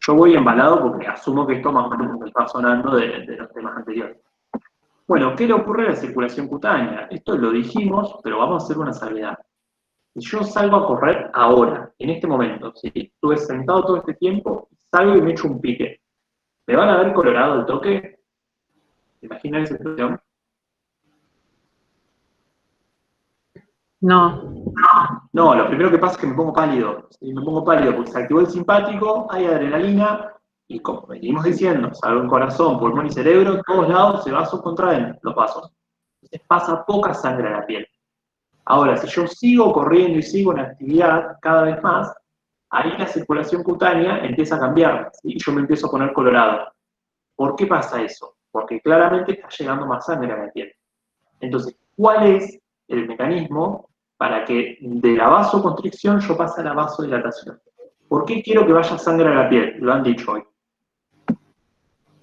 Yo voy embalado porque asumo que esto más o menos me está sonando de los temas anteriores. Bueno, ¿qué le ocurre a la circulación cutánea? Esto lo dijimos, pero vamos a hacer una salvedad. Si yo salgo a correr ahora, en este momento, ¿sí? Estuve sentado todo este tiempo, salgo y me echo un pique. ¿Me van a ver colorado el toque? ¿Se imaginan esa situación? No. No, lo primero que pasa es que me pongo pálido. ¿Sí? Me pongo pálido porque se activó el simpático, hay adrenalina, y como venimos diciendo, salvo el corazón, pulmón y cerebro, en todos lados se vasocontraen los vasos. Entonces pasa poca sangre a la piel. Ahora, si yo sigo corriendo y sigo en actividad cada vez más, ahí la circulación cutánea empieza a cambiar, ¿sí? Y yo me empiezo a poner colorado. ¿Por qué pasa eso? Porque claramente está llegando más sangre a la piel. Entonces, ¿cuál es el mecanismo para que de la vasoconstricción yo pase a la vasodilatación? ¿Por qué quiero que vaya sangre a la piel? Lo han dicho hoy.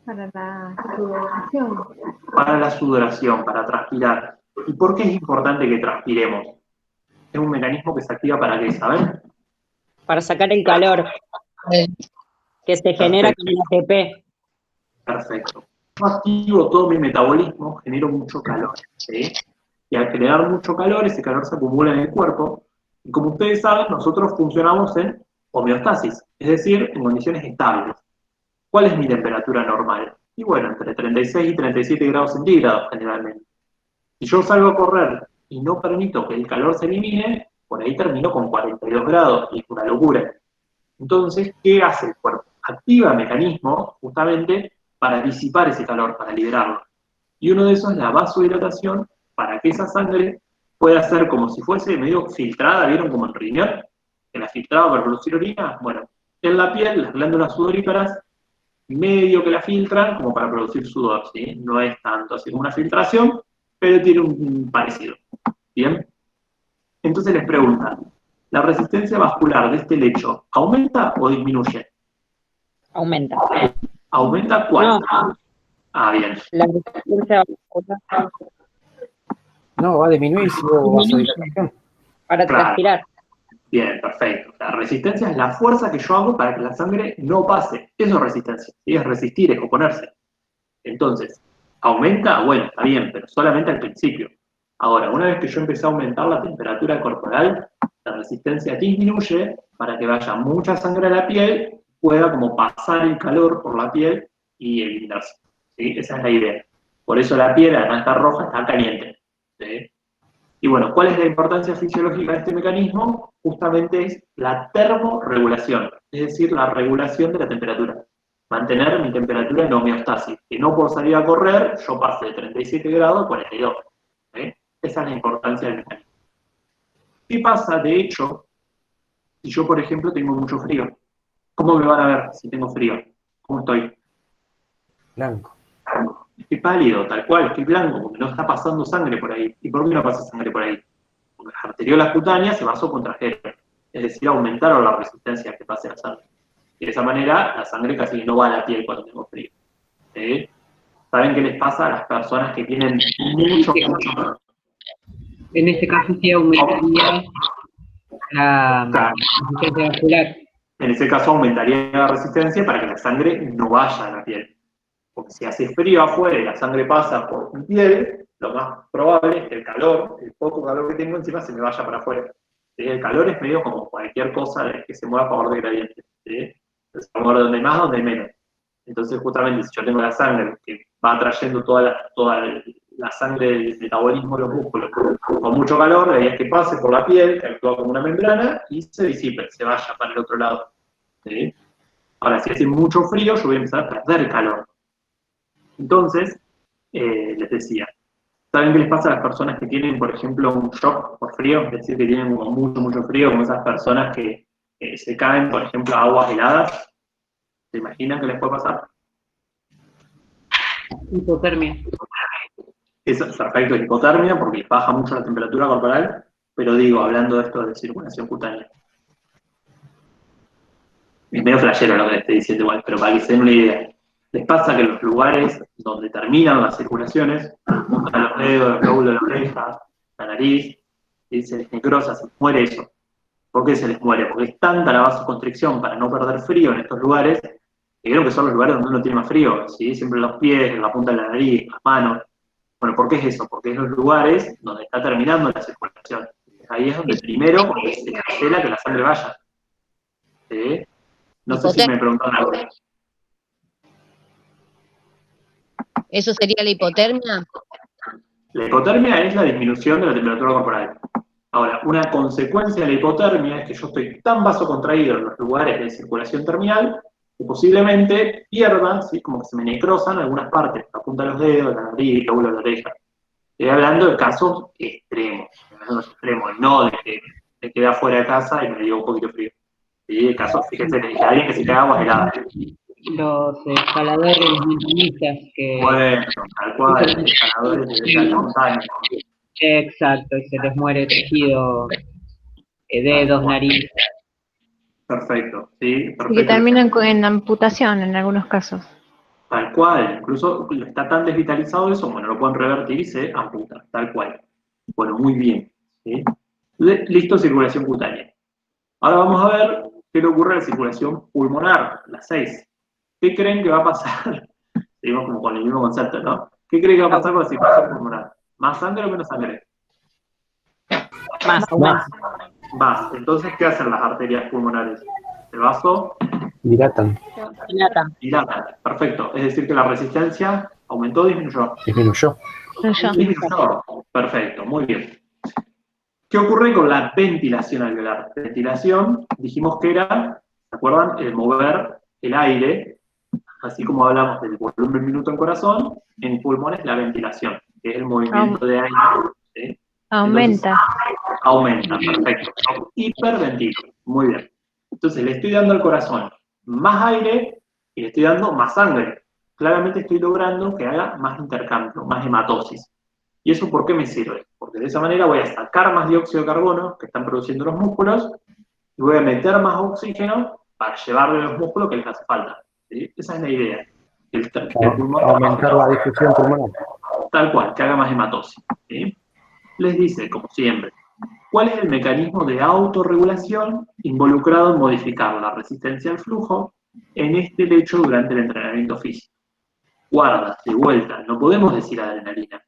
Para la sudoración. Para la sudoración, para transpirar. ¿Y por qué es importante que transpiremos? Es un mecanismo que se activa para qué, ¿saben? Para sacar el calor que se genera con el ATP. Perfecto. Yo activo todo mi metabolismo, genero mucho calor, ¿sí? Y al generar mucho calor, ese calor se acumula en el cuerpo, y como ustedes saben, nosotros funcionamos en homeostasis, es decir, en condiciones estables. ¿Cuál es mi temperatura normal? Y bueno, entre 36 y 37 grados centígrados generalmente. Si yo salgo a correr y no permito que el calor se elimine, por ahí termino con 42 grados, y es una locura. Entonces, ¿qué hace el cuerpo? Activa mecanismos justamente para disipar ese calor, para liberarlo. Y uno de esos es la vasodilatación, para que esa sangre pueda ser como si fuese medio filtrada, ¿vieron? Como el riñón, que la filtraba para producir orina. Bueno, en la piel, las glándulas sudoríparas, medio que la filtran como para producir sudor, ¿sí? No es tanto así como una filtración, pero tiene un parecido. ¿Bien? Entonces les preguntan, ¿la resistencia vascular de este lecho aumenta o disminuye? Aumenta. ¿Aumenta cuánto? No. Ah, bien. La resistencia vascular No, va a disminuir si hubo vasodilatación. para Claro. transpirar. Bien, perfecto. La resistencia es la fuerza que yo hago para que la sangre no pase. Eso es resistencia. ¿Sí? Es resistir, es oponerse. Entonces, ¿aumenta? Bueno, está bien, pero solamente al principio. Ahora, una vez que yo empecé a aumentar la temperatura corporal, la resistencia disminuye para que vaya mucha sangre a la piel, pueda como pasar el calor por la piel y eliminarse. ¿Sí? Esa es la idea. Por eso la piel, además está roja, está caliente. ¿Sí? Y bueno, ¿cuál es la importancia fisiológica de este mecanismo? Justamente es la termorregulación, es decir, la regulación de la temperatura. Mantener mi temperatura en homeostasis, que no por salir a correr yo pase de 37 grados a 42. ¿Sí? Esa es la importancia del mecanismo. ¿Qué pasa, de hecho, si yo, por ejemplo, tengo mucho frío? ¿Cómo me van a ver si tengo frío? ¿Cómo estoy? Blanco. Estoy pálido, tal cual, estoy blanco, porque no está pasando sangre por ahí. ¿Y por qué no pasa sangre por ahí? Porque las arteriolas cutáneas se vasocontrajeron, es decir, aumentaron la resistencia a que pase la sangre. Y de esa manera, la sangre casi no va a la piel cuando tengo frío. ¿Sí? ¿Saben qué les pasa a las personas que tienen mucho calor? En este caso sí aumentaría la resistencia vascular. En ese caso aumentaría la resistencia para que la sangre no vaya a la piel. Porque si hace frío afuera y la sangre pasa por mi piel, lo más probable es que el calor, el poco calor que tengo encima, se me vaya para afuera. ¿Sí? El calor es medio como cualquier cosa que se mueva a favor de gradiente. ¿Sí? Entonces, a favor de donde más, donde menos. Entonces, justamente, si yo tengo la sangre que va atrayendo toda la sangre del metabolismo de los músculos con mucho calor, la idea es que pase por la piel, que actúa como una membrana, y se disipe, se vaya para el otro lado. ¿Sí? Ahora, si hace mucho frío, yo voy a empezar a perder calor. Entonces, les decía, ¿saben qué les pasa a las personas que tienen, por ejemplo, un shock por frío? Es decir, que tienen como mucho frío, como esas personas que se caen, por ejemplo, a aguas heladas. ¿Se imaginan qué les puede pasar? Hipotermia. Es perfecto, hipotermia, porque les baja mucho la temperatura corporal, pero digo, hablando de esto de circulación cutánea. Es medio flashero lo que les estoy diciendo igual, pero para que se den una idea. Les pasa que en los lugares donde terminan las circulaciones, punta de los dedos, el lóbulo de la oreja, la nariz, y se les necrosa, se les muere eso. ¿Por qué se les muere? Porque es tanta la vasoconstricción para no perder frío en estos lugares Vieron que son los lugares donde uno tiene más frío, ¿sí? Siempre los pies, la punta de la nariz, las manos. Bueno, ¿por qué es eso? Porque es los lugares donde está terminando la circulación. Ahí es donde primero se cancela que la sangre vaya. ¿Sí? No sé si me preguntaron algo. ¿Eso sería la hipotermia? La hipotermia es la disminución de la temperatura corporal. Ahora, una consecuencia de la hipotermia es que yo estoy tan vasocontraído en los lugares de circulación terminal que posiblemente pierdan, ¿sí? Como que se me necrosan algunas partes, la punta de los dedos, la nariz, el lóbulo de la oreja. Estoy hablando de casos extremos, no de que me quedé afuera de casa y me dio un poquito frío. Sí, casos, fíjense, le dije a alguien que se queda aguas heladas. Los escaladores, los montañistas que... Bueno, tal cual, los escaladores de la montaña. Exacto, y se les muere tejido, dedos, nariz. Perfecto, sí, perfecto. Y que terminan en amputación en algunos casos. Tal cual, incluso está tan desvitalizado eso, bueno, lo pueden revertir y se amputa, tal cual. Bueno, muy bien. ¿Sí? Listo, circulación cutánea. Ahora vamos a ver qué le ocurre a la circulación pulmonar, la 6. ¿Qué creen que va a pasar? Seguimos como con el mismo concepto, ¿no? ¿Qué creen que va a pasar con la circulación pulmonar? ¿Más sangre o menos sangre? Más. Más. Entonces, ¿qué hacen las arterias pulmonares? El vaso Dilatan. dilatan. Perfecto. Es decir, que la resistencia aumentó o disminuyó. Disminuyó. Disminuyó. Perfecto, muy bien. ¿Qué ocurre con la ventilación alveolar? Ventilación, dijimos que era, ¿se acuerdan? El mover el aire, así como hablamos del volumen minuto en corazón, en pulmones la ventilación, que es el movimiento de aire. ¿Sí? Aumenta. Entonces, aumenta, perfecto. Hiperventilo, muy bien. Entonces le estoy dando al corazón más aire y le estoy dando más sangre. Claramente estoy logrando que haga más intercambio, más hematosis. ¿Y eso por qué me sirve? Porque de esa manera voy a sacar más dióxido de carbono que están produciendo los músculos y voy a meter más oxígeno para llevarle a los músculos que les hace falta. ¿Sí? Esa es la idea. El pulmón, aumentar la difusión pulmonar. Tal cual, que haga más hematosis. ¿Sí? Les dice, como siempre, ¿cuál es el mecanismo de autorregulación involucrado en modificar la resistencia al flujo en este lecho durante el entrenamiento físico? Guarda, de vuelta, no podemos decir adrenalina,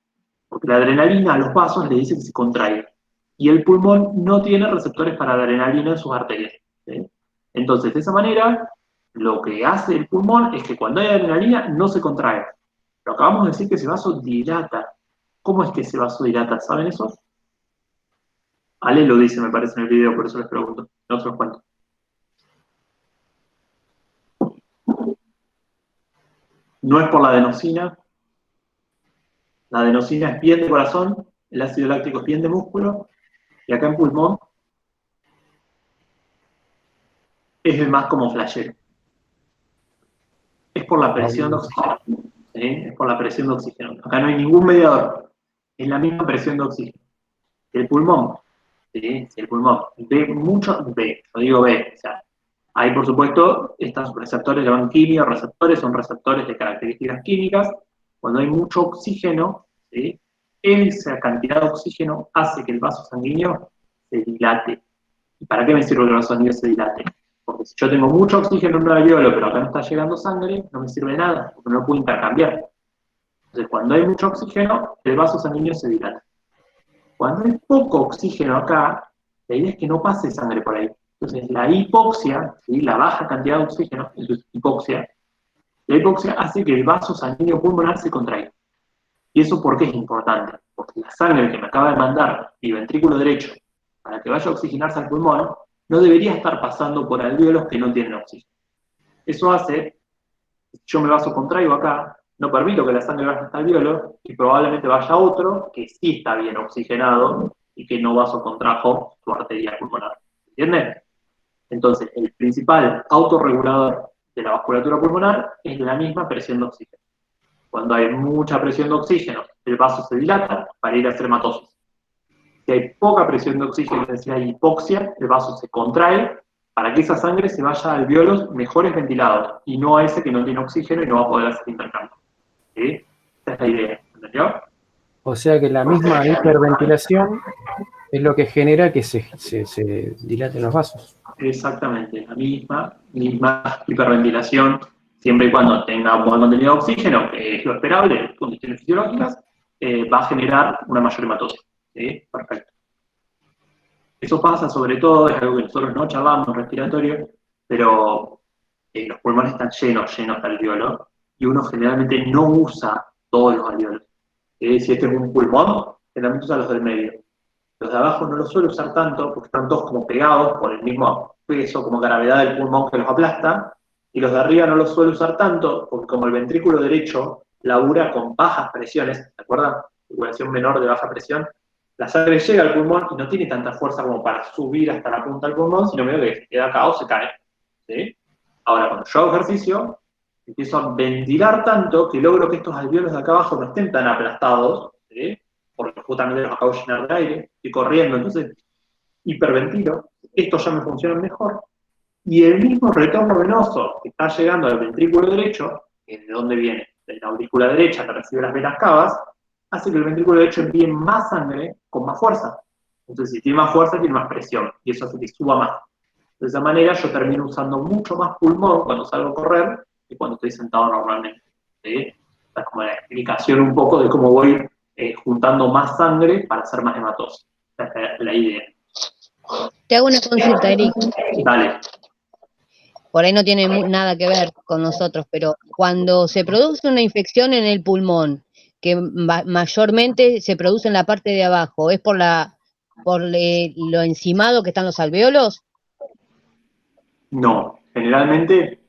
porque la adrenalina a los vasos le dice que se contraiga, y el pulmón no tiene receptores para adrenalina en sus arterias. ¿Sí? Entonces, de esa manera, lo que hace el pulmón es que cuando hay adrenalina no se contrae. Pero acabamos de decir que ese vaso dilata. ¿Cómo es que ese vaso dilata? ¿Saben eso? Ale lo dice, me parece, en el video, por eso les pregunto. No se los cuento. No es por la adenosina. La adenosina es bien de corazón, el ácido láctico es bien de músculo, y acá en pulmón es el más como flashero. Es por la presión de oxígeno. ¿Sí? Es por la presión de oxígeno. Acá no hay ningún mediador. Es la misma presión de oxígeno. El pulmón, ¿sí? Si el pulmón ve mucho, ve, yo digo ve, o sea, hay por supuesto estos receptores llaman quimioreceptores, son receptores de características químicas. Cuando hay mucho oxígeno, ¿sí? Esa cantidad de oxígeno hace que el vaso sanguíneo se dilate. ¿Y para qué me sirve que el vaso sanguíneo se dilate? Porque si yo tengo mucho oxígeno en un alveolo, pero acá no está llegando sangre, no me sirve de nada, porque no lo puedo intercambiar. Entonces, cuando hay mucho oxígeno, el vaso sanguíneo se dilata. Cuando hay poco oxígeno acá, la idea es que no pase sangre por ahí. Entonces, la hipoxia, ¿sí? La baja cantidad de oxígeno, entonces hipoxia, la hipoxia hace que el vaso sanguíneo pulmonar se contraiga. ¿Y eso por qué es importante? Porque la sangre que me acaba de mandar mi ventrículo derecho para que vaya a oxigenarse al pulmón, no debería estar pasando por alvéolos que no tienen oxígeno. Eso hace, yo me vasocontraigo acá, no permito que la sangre vaya hasta el alvéolo, y probablemente vaya otro que sí está bien oxigenado y que no vasocontrajo su arteria pulmonar. ¿Entienden? Entonces, el principal autorregulador de la vasculatura pulmonar es la misma presión de oxígeno. Cuando hay mucha presión de oxígeno, el vaso se dilata para ir a hacer hematosis. Si hay poca presión de oxígeno, es decir, hay hipoxia, el vaso se contrae para que esa sangre se vaya a alvéolos mejores ventilados y no a ese que no tiene oxígeno y no va a poder hacer intercambio. ¿Sí? Esa es la idea, ¿entendió? O sea que la misma hiperventilación es lo que genera que se dilaten los vasos. Exactamente, la misma hiperventilación, siempre y cuando tenga un buen contenido de oxígeno, que es lo esperable en condiciones fisiológicas, va a generar una mayor hematosis. ¿Sí? Perfecto. Eso pasa sobre todo, es algo que nosotros no charlamos en respiratorio, pero los pulmones están llenos de alveolos, y uno generalmente no usa todos los alveolos. Si este es un pulmón, generalmente usa los del medio. Los de abajo no los suele usar tanto, porque están todos como pegados por el mismo peso, como gravedad del pulmón que los aplasta, y los de arriba no los suele usar tanto, porque como el ventrículo derecho labura con bajas presiones, ¿se acuerdan? Circulación menor de baja presión, la sangre llega al pulmón y no tiene tanta fuerza como para subir hasta la punta del pulmón, sino medio que queda acá o se cae. ¿Sí? Ahora, cuando yo hago ejercicio, empiezo a ventilar tanto que logro que estos alveolos de acá abajo no estén tan aplastados, ¿sí? Porque justamente los acabo de llenar de aire, estoy corriendo, entonces hiperventilo, estos ya me funcionan mejor, y el mismo retorno venoso que está llegando al ventrículo derecho, que es de donde viene, de la aurícula derecha que recibe las venas cavas, hace que el ventrículo derecho envíe más sangre con más fuerza. Entonces, si tiene más fuerza, tiene más presión, y eso hace que suba más. De esa manera, yo termino usando mucho más pulmón cuando salgo a correr que cuando estoy sentado normalmente. ¿Sí? Esta es como la explicación un poco de cómo voy juntando más sangre para hacer más hematosis. Esa es la idea. Te hago una consulta, Eric. Dale. Por ahí no tiene nada que ver con nosotros, pero cuando se produce una infección en el pulmón, que mayormente se produce en la parte de abajo, ¿es por lo encimado que están los alveolos? No, generalmente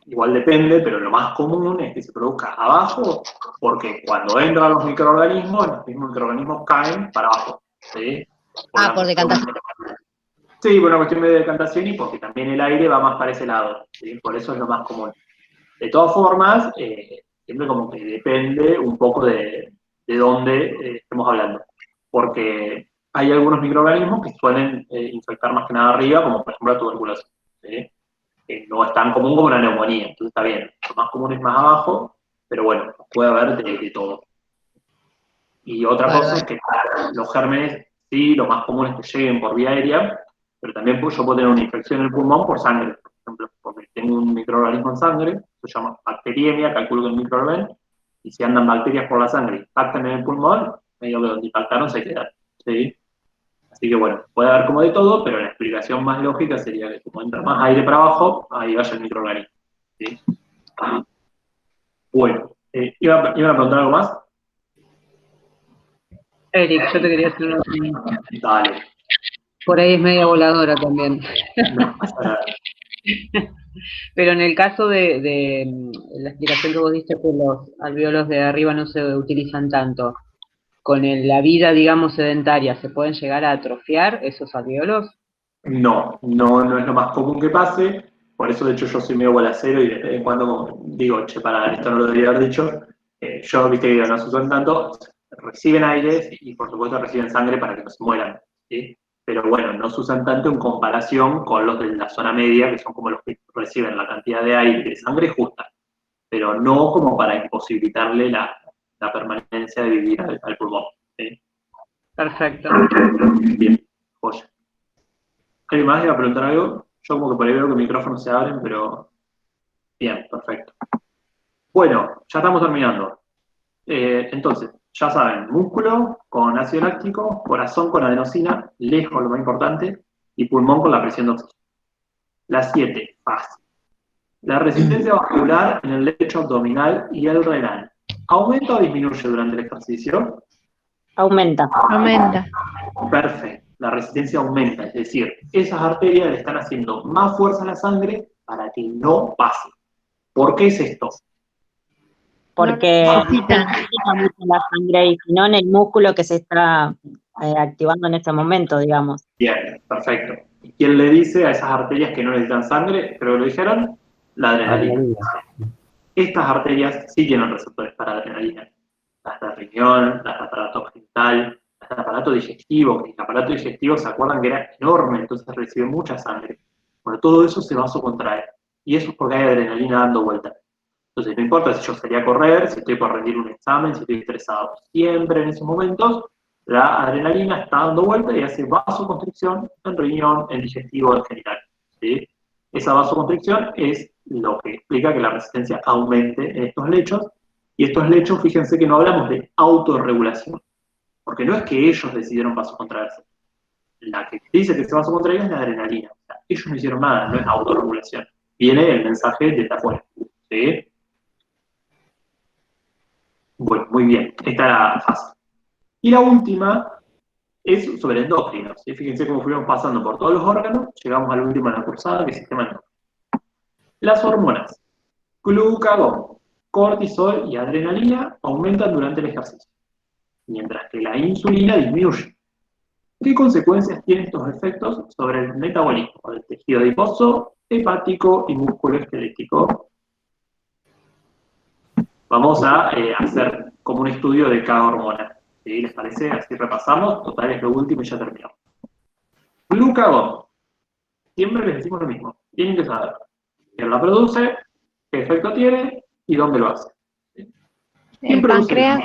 igual depende, pero lo más común es que se produzca abajo, porque cuando entran los mismos microorganismos caen para abajo. ¿Sí? Por decantación. Sí, por una cuestión de decantación y porque también el aire va más para ese lado. ¿Sí? Por eso es lo más común. De todas formas, siempre como que depende un poco de dónde estemos hablando. Porque hay algunos microorganismos que suelen infectar más que nada arriba, como por ejemplo la tuberculosis. ¿Sí? No es tan común como una neumonía, entonces está bien. Lo más común es más abajo, pero bueno, puede haber de todo. Y otra cosa es que los gérmenes, sí, lo más común es que lleguen por vía aérea, pero también yo puedo tener una infección en el pulmón por sangre, por ejemplo, porque tengo un microorganismo en sangre, se llama bacteriemia, calculo que el micro ven, y si andan bacterias por la sangre y impactan en el pulmón, medio que donde impactaron se quedan. ¿Sí? Así que bueno, puede haber como de todo, pero la explicación más lógica sería que como entra más aire para abajo, ahí vaya el microorganismo. ¿Sí? Bueno, ¿iban a preguntar algo más? Eric, yo te quería hacer una pregunta. Dale. Por ahí es media voladora también. No pasa nada. Pero en el caso de la explicación que vos diste, que los alveolos de arriba no se utilizan tanto, con la vida, digamos, sedentaria, ¿se pueden llegar a atrofiar esos alveolos? No es lo más común que pase, por eso de hecho yo soy medio bolacero y de vez en cuando digo, che, para esto no lo debería haber dicho, yo, viste que no se usan tanto, reciben aire y por supuesto reciben sangre para que no se mueran, ¿sí? Pero bueno, no se usan tanto en comparación con los de la zona media, que son como los que reciben la cantidad de aire y de sangre justa, pero no como para imposibilitarle la permanencia de vivir al pulmón. ¿Sí? Perfecto. Bien, joya. ¿Alguien más iba a preguntar algo? Yo como que por ahí veo que micrófonos se abren, pero... Bien, perfecto. Bueno, ya estamos terminando. Entonces, ya saben, músculo con ácido láctico, corazón con adenosina, lejos lo más importante, y pulmón con la presión de oxígeno. Las 7, fácil. La resistencia vascular en el lecho abdominal y el renal. ¿Aumenta o disminuye durante el ejercicio? Aumenta. Aumenta. Perfecto. La resistencia aumenta, es decir, esas arterias le están haciendo más fuerza a la sangre para que no pase. ¿Por qué es esto? Porque No no se necesitan. necesita mucho la sangre ahí, sino en el músculo que se está activando en este momento, digamos. Bien, perfecto. ¿Y quién le dice a esas arterias que no necesitan sangre? Creo que lo dijeron, la adrenalina. Estas arterias sí tienen receptores para adrenalina. Las del riñón, las del aparato genital, las del aparato digestivo, que el aparato digestivo se acuerdan que era enorme, entonces recibe mucha sangre. Bueno, todo eso se vasocontrae. Y eso es porque hay adrenalina dando vueltas. Entonces, no importa si yo salí a correr, si estoy por rendir un examen, si estoy estresado. Siempre en esos momentos, la adrenalina está dando vueltas y hace vasoconstricción en riñón, en digestivo, en general. ¿Sí? Esa vasoconstricción es lo que explica que la resistencia aumente en estos lechos. Y estos lechos, fíjense que no hablamos de autorregulación, porque no es que ellos decidieron vasocontraerse. La que dice que se vasocontrae es la adrenalina. O sea, ellos no hicieron nada, no es autorregulación. Viene el mensaje de afuera. ¿Sí? Bueno, muy bien. Esta era fácil. Y la última es sobre endocrinos. ¿Sí? Fíjense cómo fuimos pasando por todos los órganos, llegamos a la última de la cursada, que es el sistema endocrino. Las hormonas glucagón, cortisol y adrenalina aumentan durante el ejercicio, mientras que la insulina disminuye. ¿Qué consecuencias tienen estos efectos sobre el metabolismo del tejido adiposo, hepático y musculoesquelético? Vamos a hacer como un estudio de cada hormona. ¿Sí? ¿Les parece? Así repasamos. Total, es lo último y ya terminamos. Glucagón. Siempre les decimos lo mismo. Tienen que saber quién la produce, qué efecto tiene y dónde lo hace. El páncreas.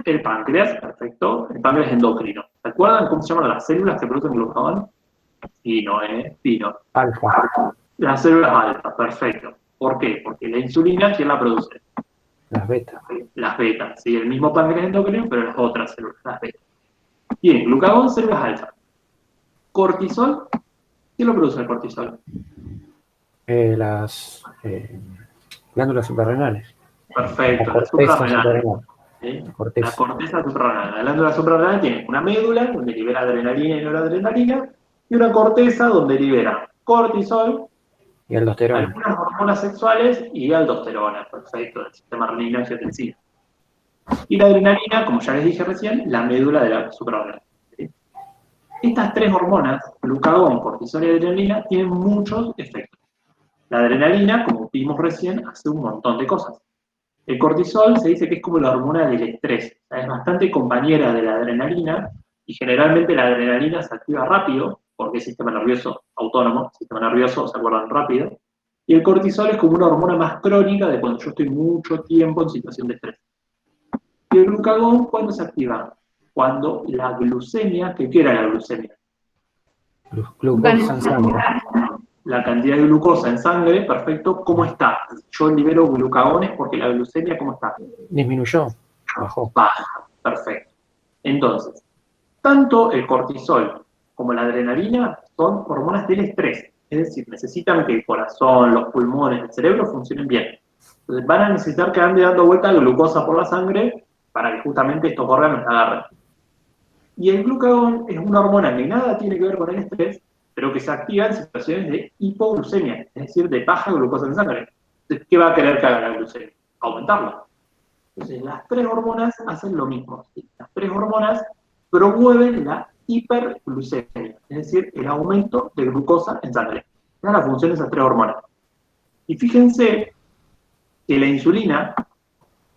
El páncreas, perfecto. El páncreas endocrino. ¿Se acuerdan cómo se llaman las células que producen glucagón? Pino. Alfa. Las células alfa, perfecto. ¿Por qué? Porque la insulina, ¿quién la produce? Las betas. Las betas, ¿sí? El mismo páncreas endocrino, pero las otras células, las betas. Bien, glucagón, células alfa. Cortisol, ¿quién lo produce el cortisol? Las glándulas suprarrenales. Perfecto, La la corteza suprarrenal. suprarrenal. ¿Sí? La corteza. La corteza suprarrenal. La glándula suprarrenal tiene una médula donde libera adrenalina y noradrenalina y una corteza donde libera cortisol, Y aldosterona. algunas hormonas sexuales y aldosterona, perfecto, del sistema renina-angiotensina. Y la adrenalina, como ya les dije recién, la médula de la suprarrenal. ¿Sí? Estas tres hormonas, glucagón, cortisol y adrenalina, tienen muchos efectos. La adrenalina, como vimos recién, hace un montón de cosas. El cortisol se dice que es como la hormona del estrés, o sea, es bastante compañera de la adrenalina y generalmente la adrenalina se activa rápido, porque es sistema nervioso autónomo, sistema nervioso, se acuerdan rápido, y el cortisol es como una hormona más crónica de cuando yo estoy mucho tiempo en situación de estrés. Y el glucagón, ¿cuándo se activa? Cuando la glucemia, ¿qué era la glucemia? Glucosa en sangre. La cantidad de glucosa en sangre, perfecto, ¿cómo está? Yo libero glucagones porque la glucemia, ¿cómo está? Disminuyó. Bajó. Baja, perfecto. Entonces, tanto el cortisol como la adrenalina son hormonas del estrés, es decir, necesitan que el corazón, los pulmones, el cerebro funcionen bien. Entonces van a necesitar que ande dando vuelta glucosa por la sangre para que justamente estos órganos la agarren. Y el glucagón es una hormona que nada tiene que ver con el estrés, pero que se activa en situaciones de hipoglucemia, es decir, de baja glucosa en sangre. Entonces, ¿qué va a querer que haga la glucemia? Aumentarla. Entonces, las tres hormonas hacen lo mismo. ¿Sí? Las tres hormonas promueven la hiperglucemia, es decir, el aumento de glucosa en sangre. Esa es la función de esas tres hormonas. Y fíjense que la insulina,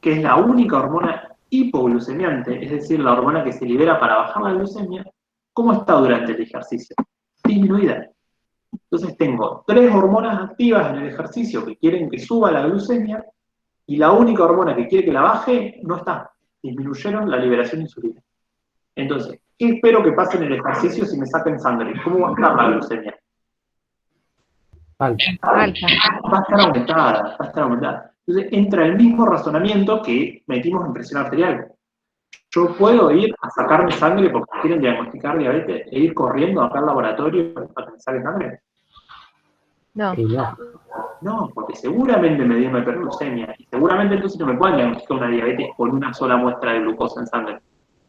que es la única hormona hipoglucemiante, es decir, la hormona que se libera para bajar la glucemia, ¿cómo está durante el ejercicio? Disminuida. Entonces tengo tres hormonas activas en el ejercicio que quieren que suba la glucemia y la única hormona que quiere que la baje no está. Disminuyeron la liberación de insulina. Entonces, ¿qué espero que pase en el ejercicio si me saquen sangre? ¿Cómo va a estar la glucemia? Alta. Va a estar aumentada, va a estar aumentada. Entonces entra el mismo razonamiento que metimos en presión arterial. Yo puedo ir a sacarme sangre porque quieren diagnosticar diabetes e ir corriendo acá al laboratorio para que me saquen sangre. No. Y no. No, porque seguramente me dio una hiperglucemia y seguramente entonces no me pueden diagnosticar una diabetes con una sola muestra de glucosa en sangre.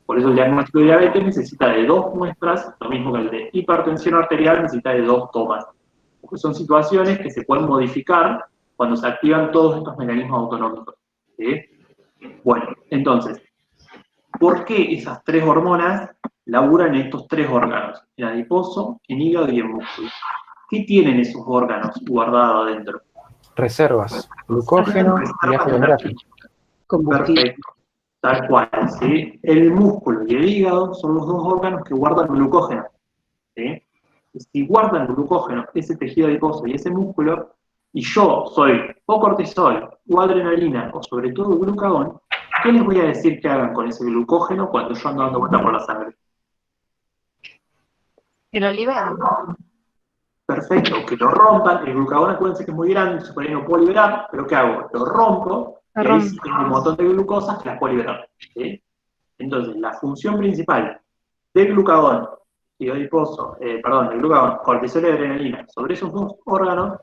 Por eso el diagnóstico de diabetes necesita de 2 muestras, lo mismo que el de hipertensión arterial necesita de 2 tomas. Porque son situaciones que se pueden modificar cuando se activan todos estos mecanismos autonómicos. ¿Sí? Bueno, entonces, ¿por qué esas tres hormonas laburan en estos tres órganos? En adiposo, en hígado y en músculo. ¿Qué tienen esos órganos guardados adentro? Reservas. Glucógeno y ácido gráfico. Perfecto. Tal cual, ¿sí? El músculo y el hígado son los dos órganos que guardan glucógeno. ¿Sí? Si guardan glucógeno, ese tejido adiposo y ese músculo, y yo soy o cortisol, o adrenalina, o sobre todo glucagón, ¿qué les voy a decir que hagan con ese glucógeno cuando yo ando dando vuelta por la sangre? Que lo liberan. Perfecto, que lo rompan, el glucagón acuérdense que es muy grande, entonces por ahí no puedo liberar, pero ¿qué hago? Lo rompo, y ahí sí tengo un montón de glucosas que las puedo liberar. ¿Sí? Entonces, la función principal del glucagón, tejido adiposo, el glucagón, cortisol y adrenalina, sobre esos dos órganos,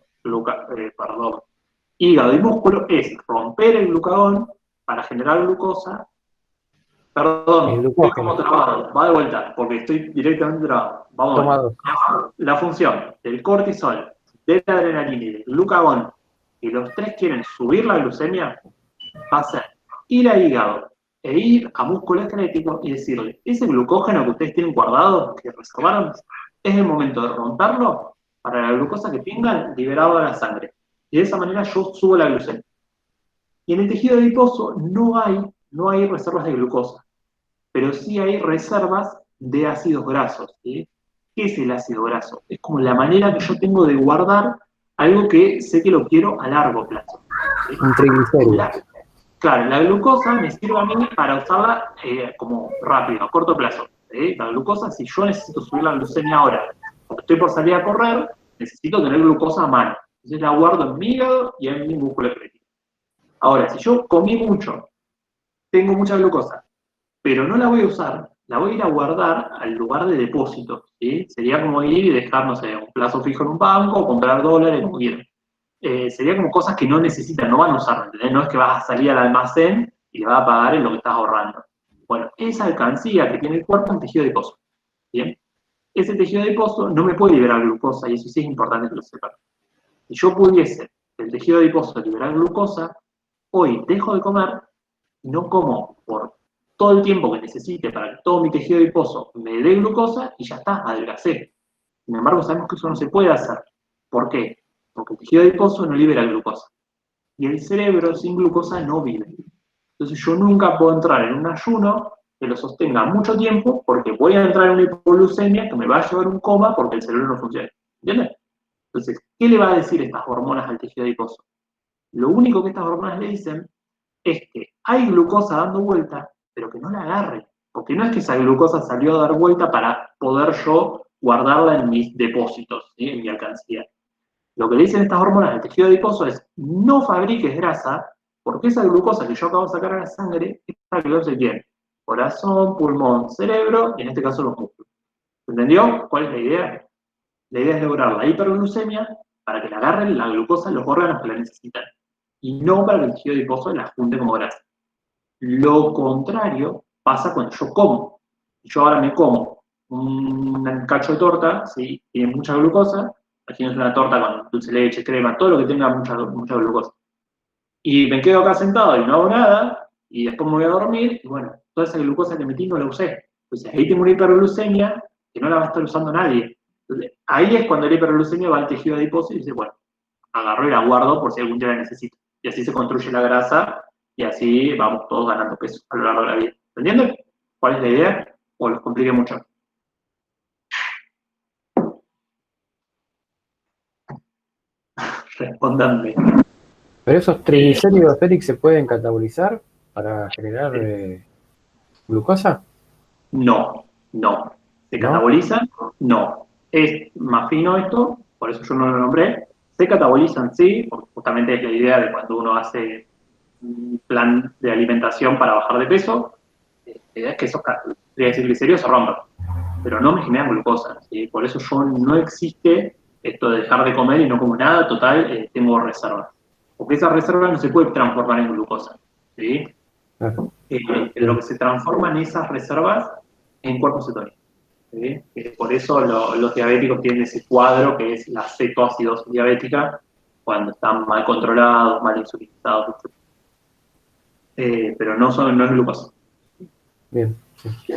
hígado y músculo, es romper el glucagón para generar glucosa. Perdón, estoy como trabado, va de vuelta, porque estoy directamente trabado. Vamos a ver. La función del cortisol, de la adrenalina y del glucagón, y los tres quieren subir la glucemia, va a ser ir al hígado e ir a músculo esquelético y decirle, ese glucógeno que ustedes tienen guardado, que reservaron, es el momento de romperlo para la glucosa que tengan liberado a la sangre. Y de esa manera yo subo la glucemia. Y en el tejido adiposo no hay reservas de glucosa, pero sí hay reservas de ácidos grasos. ¿Sí? ¿Qué es el ácido graso? Es como la manera que yo tengo de guardar algo que sé que lo quiero a largo plazo. ¿Sí? Un triglicérido. Claro, la glucosa me sirve a mí para usarla como rápido, a corto plazo. ¿Sí? La glucosa, si yo necesito subir la glucemia ahora, porque estoy por salir a correr, necesito tener glucosa a mano. Entonces la guardo en mi hígado y en mi músculo esquelético. Ahora, si yo comí mucho, tengo mucha glucosa, pero no la voy a usar, la voy a ir a guardar al lugar de depósito. ¿Sí? Sería como ir y dejar, no sé, un plazo fijo en un banco o comprar dólares, como quieran. Sería como cosas que no necesitan, no van a usar, ¿entendés? No es que vas a salir al almacén y le vas a pagar en lo que estás ahorrando. Bueno, esa alcancía que tiene el cuerpo es un tejido adiposo. ¿Bien? Ese tejido adiposo no me puede liberar glucosa, y eso sí es importante que lo sepan. Si yo pudiese el tejido adiposo liberar glucosa, hoy dejo de comer y no como por todo el tiempo que necesite para que todo mi tejido adiposo me dé glucosa y ya está, adelgacé. Sin embargo, sabemos que eso no se puede hacer. ¿Por qué? Porque el tejido adiposo no libera glucosa. Y el cerebro sin glucosa no vive. Entonces yo nunca puedo entrar en un ayuno que lo sostenga mucho tiempo porque voy a entrar en una hipoglucemia que me va a llevar a un coma porque el cerebro no funciona. ¿Entiendes? Entonces, ¿qué le va a decir estas hormonas al tejido adiposo? Lo único que estas hormonas le dicen es que hay glucosa dando vuelta, pero que no la agarre. Porque no es que esa glucosa salió a dar vuelta para poder yo guardarla en mis depósitos, ¿sí? En mi alcancía. Lo que le dicen estas hormonas al tejido adiposo es no fabriques grasa, porque esa glucosa que yo acabo de sacar a la sangre es para que lo se quiere. Corazón, pulmón, cerebro, y en este caso los músculos. ¿Entendió? ¿Cuál es la idea? La idea es lograr la hiperglucemia para que la agarren la glucosa en los órganos que la necesitan. Y no para que el tejido adiposo la junte como grasa. Lo contrario pasa cuando yo como. Yo ahora me como un cacho de torta, ¿sí? Tiene mucha glucosa. Imagínense una torta con dulce de leche, crema, todo lo que tenga mucha glucosa. Y me quedo acá sentado y no hago nada, y después me voy a dormir, y bueno, toda esa glucosa que metí no la usé. Entonces ahí tengo una hiperglucemia que no la va a estar usando nadie. Entonces, ahí es cuando la hiperglucemia va al tejido adiposo y dice, bueno, agarro y la guardo por si algún día la necesito. Y así se construye la grasa, y así vamos todos ganando peso a lo largo de la vida. ¿Entienden? ¿Cuál es la idea? ¿O los compliqué mucho? Respóndanme. ¿Pero esos triglicéridos, Félix, se pueden catabolizar para generar glucosa? No. ¿Se catabolizan? No. Es más fino esto, por eso yo no lo nombré. Se catabolizan, sí, porque justamente es la idea de cuando uno hace un plan de alimentación para bajar de peso, la idea es que esos triglicéridos se rompan, pero no me generan glucosa, ¿sí? Por eso yo no existe esto de dejar de comer y no como nada, total, tengo reservas. Porque esa reserva no se puede transformar en glucosa, ¿sí? Lo que se transforma en esas reservas es en cuerpos cetónicos. ¿Sí? Por eso los diabéticos tienen ese cuadro que es la cetoacidosis diabética, cuando están mal controlados, mal insulinizados, etc. Pero no es glucosa. Bien. Sí.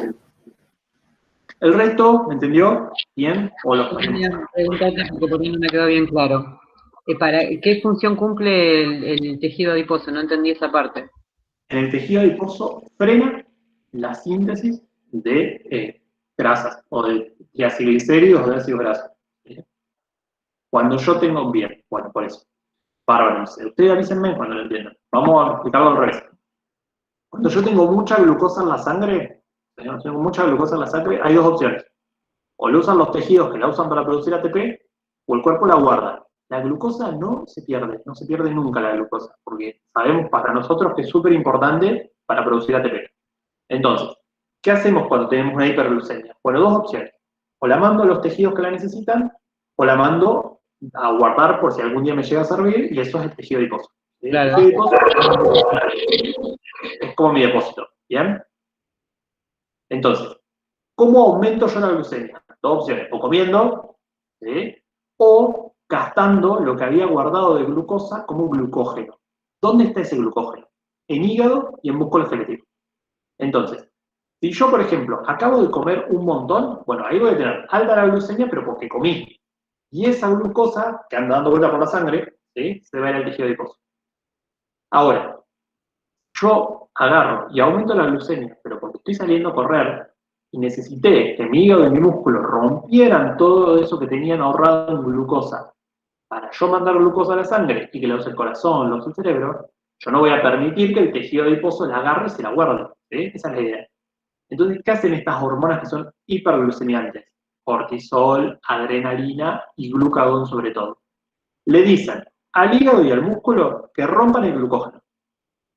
¿El resto, me entendió? ¿Bien? ¿O los Tenía preguntarte porque por mí no me quedó bien claro. ¿Qué función cumple el tejido adiposo? No entendí esa parte. En el tejido adiposo frena la síntesis de grasas, o de triacilglicéridos o de ácidos grasos. Cuando yo tengo bien, bueno, por eso. Bárbaro, ustedes avísenme cuando lo entiendan. Vamos a explicarlo al revés. Cuando yo tengo mucha glucosa en la sangre, hay dos opciones. O lo usan los tejidos que la usan para producir ATP, o el cuerpo la guarda. La glucosa no se pierde nunca la glucosa, porque sabemos para nosotros que es súper importante para producir ATP. Entonces, ¿qué hacemos cuando tenemos una hiperglucemia? Bueno, dos opciones. O la mando a los tejidos que la necesitan, o la mando a guardar por si algún día me llega a servir, y eso es el tejido adiposo. ¿Sí? Claro. El tejido adiposo es como mi depósito, ¿bien? Entonces, ¿cómo aumento yo la glucemia? Dos opciones, o comiendo, ¿sí? O gastando lo que había guardado de glucosa como glucógeno. ¿Dónde está ese glucógeno? En hígado y en músculo esquelético. Entonces, si yo, por ejemplo, acabo de comer un montón, bueno, ahí voy a tener alta la glucemia, pero porque comí. Y esa glucosa, que anda dando vuelta por la sangre, ¿sí? Se va a ir al tejido adiposo. Ahora, yo agarro y aumento la glucemia, pero porque estoy saliendo a correr, y necesité que mi hígado y mi músculo rompieran todo eso que tenían ahorrado en glucosa para yo mandar glucosa a la sangre y que la use el corazón, lo use el cerebro, yo no voy a permitir que el tejido adiposo la agarre y se la guarde. ¿Sí? Esa es la idea. Entonces, ¿qué hacen estas hormonas que son hiperglucemiantes? Cortisol, adrenalina y glucagón sobre todo. Le dicen al hígado y al músculo que rompan el glucógeno.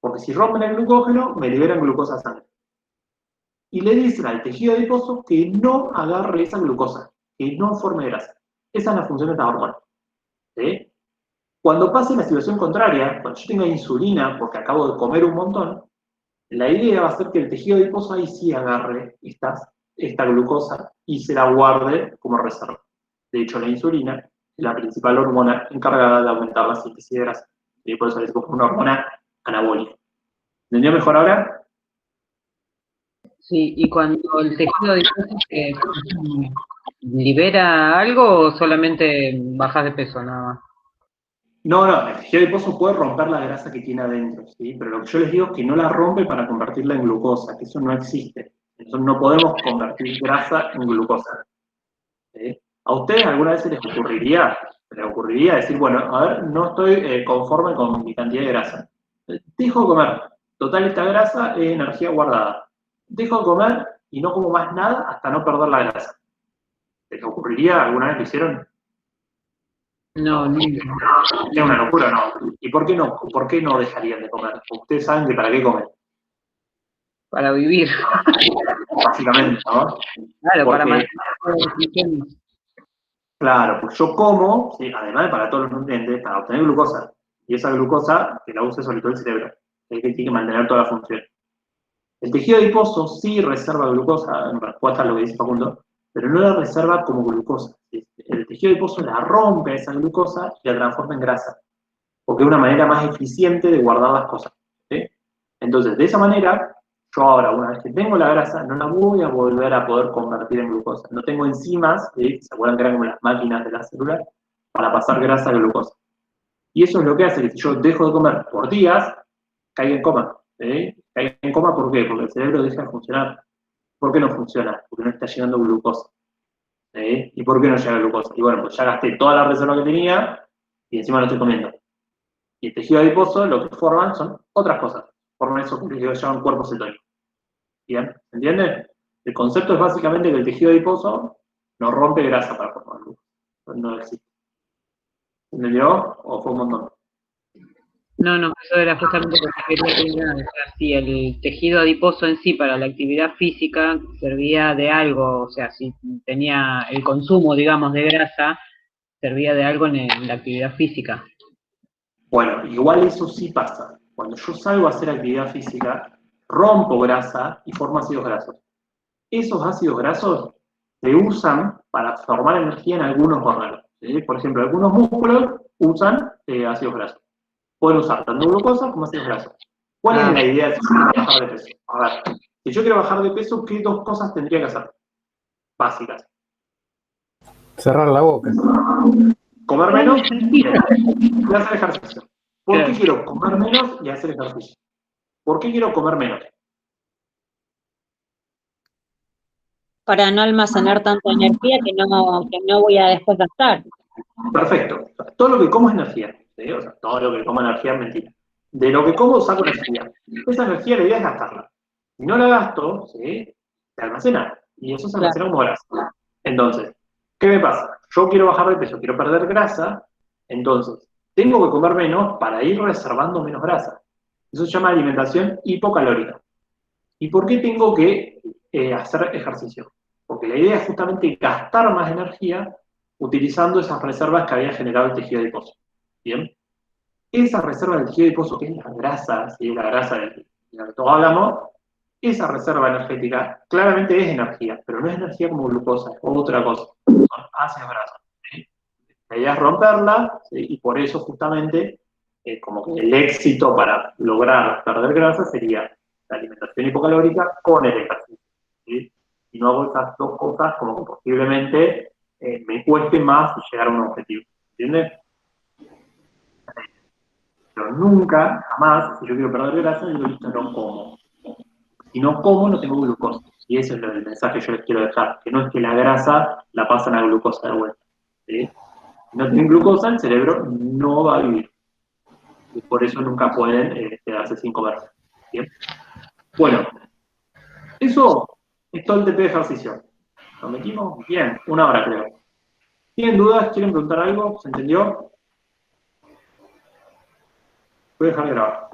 Porque si rompen el glucógeno, me liberan glucosa a sangre. Y le dicen al tejido adiposo que no agarre esa glucosa, que no forme grasa. Esa es la función de esta hormona. ¿Sí? Cuando pase la situación contraria, cuando yo tenga insulina porque acabo de comer un montón, la idea va a ser que el tejido adiposo ahí sí agarre esta glucosa y se la guarde como reserva. De hecho, la insulina es la principal hormona encargada de aumentar la síntesis de grasa. Y por eso le decimos una hormona anabólica. ¿Entendió mejor ahora? Sí, y cuando el tejido adiposo libera algo o solamente bajas de peso nada más. No, el tejido adiposo puede romper la grasa que tiene adentro, ¿sí? Pero lo que yo les digo es que no la rompe para convertirla en glucosa, que eso no existe. Entonces no podemos convertir grasa en glucosa. ¿Sí? ¿A ustedes alguna vez se les ocurriría decir, bueno, a ver, no estoy conforme con mi cantidad de grasa? Dejo de comer. Total, esta grasa es energía guardada. Dejo de comer y no como más nada hasta no perder la grasa. ¿Se les ocurriría? ¿Alguna vez lo hicieron? No, nunca. Es una locura, ¿no? ¿Y por qué no? ¿Por qué no dejarían de comer? Ustedes saben que para qué comen, Para vivir. básicamente, ¿no? Claro, para Porque, mantener. claro, pues yo como, sí, además de para todos los nutrientes, para obtener glucosa. Y esa glucosa que la use sobre todo el cerebro, que es el que tiene que mantener toda la función. El tejido adiposo sí reserva glucosa, en respuesta a lo que dice Facundo, pero no la reserva como glucosa. El tejido adiposo la rompe esa glucosa y la transforma en grasa, porque es una manera más eficiente de guardar las cosas. ¿Sí? Entonces, de esa manera, yo ahora, una vez que tengo la grasa, no la voy a volver a poder convertir en glucosa. No tengo enzimas, ¿sí? ¿Se acuerdan que eran como las máquinas de la célula? Para pasar grasa a glucosa. Y eso es lo que hace que si yo dejo de comer por días, caiga en coma. ¿Sí? Caiga en coma, ¿por qué? Porque el cerebro deja de funcionar. ¿Por qué no funciona? Porque no está llegando glucosa. ¿Sí? ¿Y por qué no llega glucosa? Y bueno, pues ya gasté toda la reserva que tenía y encima no estoy comiendo. Y el tejido adiposo lo que forman son otras cosas. Forman eso que se llaman cuerpos cetónicos. ¿Bien? ¿Entienden? El concepto es básicamente que el tejido adiposo no rompe grasa para formar glucosa. No existe. ¿Entendió? ¿O fue un montón? No, eso era justamente lo que quería terminar. O sea, si el tejido adiposo en sí para la actividad física servía de algo, o sea, si tenía el consumo, digamos, de grasa, servía de algo en la actividad física. Bueno, igual eso sí pasa. Cuando yo salgo a hacer actividad física, rompo grasa y formo ácidos grasos. Esos ácidos grasos se usan para formar energía en algunos órganos. ¿Sí? Por ejemplo, algunos músculos usan ácidos grasos. Pueden usar tanto glucosa como ácidos grasos. ¿Cuál es la idea si yo quiero bajar de peso? A ver, si yo quiero bajar de peso, ¿qué dos cosas tendría que hacer? Básicas. Cerrar la boca. Comer menos y hacer ejercicio. ¿Por qué quiero comer menos y hacer ejercicio? ¿Por qué quiero comer menos? Para no almacenar tanta energía que no voy a después gastar. Perfecto. Todo lo que como es energía. ¿Sí? O sea, todo lo que como energía es mentira. De lo que como saco energía. Esa energía la idea es gastarla. Si no la gasto, ¿sí? Se almacena. Y eso se almacena como grasa. Entonces, ¿qué me pasa? yo quiero bajar de peso, quiero perder grasa, entonces tengo que comer menos para ir reservando menos grasa. Eso se llama alimentación hipocalórica. ¿Y por qué tengo que hacer ejercicio? Porque la idea es justamente gastar más energía utilizando esas reservas que había generado el tejido adiposo. ¿Bien? Esa reserva del tejido adiposo, que es la grasa, ¿sí? La grasa de la que todos hablamos, esa reserva energética claramente es energía, pero no es energía como glucosa, es otra cosa, son ácidos grasos. ¿Sí? La idea es romperla, ¿sí? Y por eso justamente como que el éxito para lograr perder grasa sería la alimentación hipocalórica con el ejercicio. ¿Sí? Si no hago esas dos cosas, como que posiblemente me cueste más llegar a un objetivo. ¿Entiendes? Pero nunca, jamás, si yo quiero perder grasa, digo, listo, no como. Si no como, no tengo glucosa. Y ese es el mensaje que yo les quiero dejar, que no es que la grasa la pasan a glucosa de vuelta. ¿Sí? Si no tienen glucosa, el cerebro no va a vivir. Y por eso nunca pueden quedarse sin comer. ¿Bien? Bueno, eso es todo el TP de ejercicio. ¿Lo metimos? Bien, 1 hora creo. ¿Tienen dudas? ¿Quieren preguntar algo? ¿Se entendió? Voy a dejar de grabar.